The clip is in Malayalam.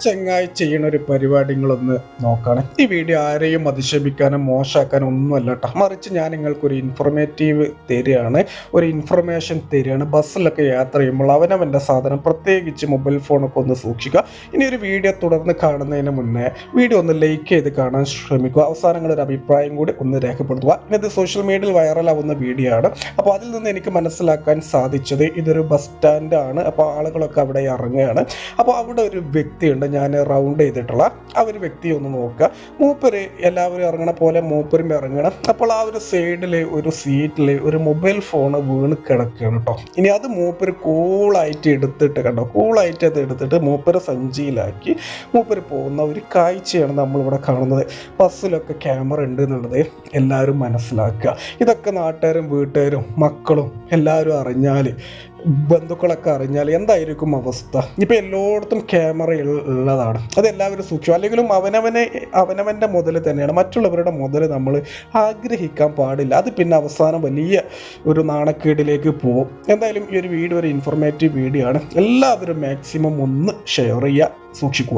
ചെങ്ങായി ചെയ്യണ ഒരു പരിപാടികളൊന്ന് നോക്കണം. ഈ വീഡിയോ ആരെയും അധിക്ഷേപിക്കാനും മോശമാക്കാനും ഒന്നുമല്ല കേട്ടോ, മറിച്ച് ഞാൻ നിങ്ങൾക്കൊരു ഇൻഫർമേറ്റീവ് തരികയാണ്, ഒരു ഇൻഫർമേഷൻ തരികയാണ്. ബസ്സിലൊക്കെ യാത്ര ചെയ്യുമ്പോൾ അവനവൻ്റെ സാധനം, പ്രത്യേകിച്ച് മൊബൈൽ ഫോണൊക്കെ ഒന്ന് സൂക്ഷിക്കുക. ഇനി ഒരു വീഡിയോ തുടർന്ന് കാണുന്നതിന് മുന്നേ വീഡിയോ ഒന്ന് ലൈക്ക് ചെയ്ത് കാണാൻ ശ്രമിക്കുക. അവസാനങ്ങളൊരു അഭിപ്രായം കൂടി ഒന്ന് രേഖപ്പെടുത്തുക. ഇത് സോഷ്യൽ മീഡിയയിൽ വൈറലാവുന്ന വീഡിയോ ആണ്. അപ്പോൾ അതിൽ നിന്ന് എനിക്ക് മനസ്സിലാക്കാൻ സാധിച്ചത് ഇതൊരു ബസ് സ്റ്റാൻഡാണ്. അപ്പോൾ ആളുകളൊക്കെ അവിടെ ഇറങ്ങുകയാണ്. അപ്പോൾ അവിടെ ഒരു വ്യക്തിയുണ്ട്, ഞാൻ റൗണ്ട് ചെയ്തിട്ടുള്ള ആ ഒരു വ്യക്തിയെ ഒന്ന് നോക്കുക. മൂപ്പര് എല്ലാവരും ഇറങ്ങണ പോലെ മൂപ്പരും ഇറങ്ങണം. അപ്പോൾ ആ ഒരു സൈഡിൽ ഒരു സീറ്റിൽ ഒരു മൊബൈൽ ഫോണ് വീണ് കിടക്കുകയാണ് കേട്ടോ. ഇനി അത് മൂപ്പര് കൂളായിട്ട് എടുത്തിട്ട് കണ്ടോ, കൂളായിട്ട് അത് എടുത്തിട്ട് മൂപ്പര് സഞ്ചിയിലാക്കി മൂപ്പര് പോകുന്ന ഒരു കാഴ്ചയാണ് നമ്മളിവിടെ കാണുന്നത്. ബസ്സിലൊക്കെ ക്യാമറ ഉണ്ട് എന്നുള്ളത് എല്ലാവരും മനസ്സിലാക്കുക. ഇതൊക്കെ നാട്ടുകാരും വീട്ടുകാരും മക്കളും എല്ലാവരും അറിഞ്ഞാൽ, ബന്ധുക്കളൊക്കെ അറിഞ്ഞാൽ എന്തായിരിക്കും അവസ്ഥ? ഇപ്പം എല്ലായിടത്തും ക്യാമറ ഉള്ളതാണ്, അതെല്ലാവരും സൂക്ഷിക്കും. അല്ലെങ്കിലും അവനവൻ്റെ മുതൽ തന്നെയാണ്, മറ്റുള്ളവരുടെ മുതൽ നമ്മൾ ആഗ്രഹിക്കാൻ പാടില്ല. അത് പിന്നെ അവസാനം വലിയ ഒരു നാണക്കേടിലേക്ക് പോകും. എന്തായാലും ഈ ഒരു വീഡിയോ ഒരു ഇൻഫോർമേറ്റീവ് വീഡിയോ ആണ്. എല്ലാവരും മാക്സിമം ഒന്ന് ഷെയർ ചെയ്യുക, സൂക്ഷിക്കുക.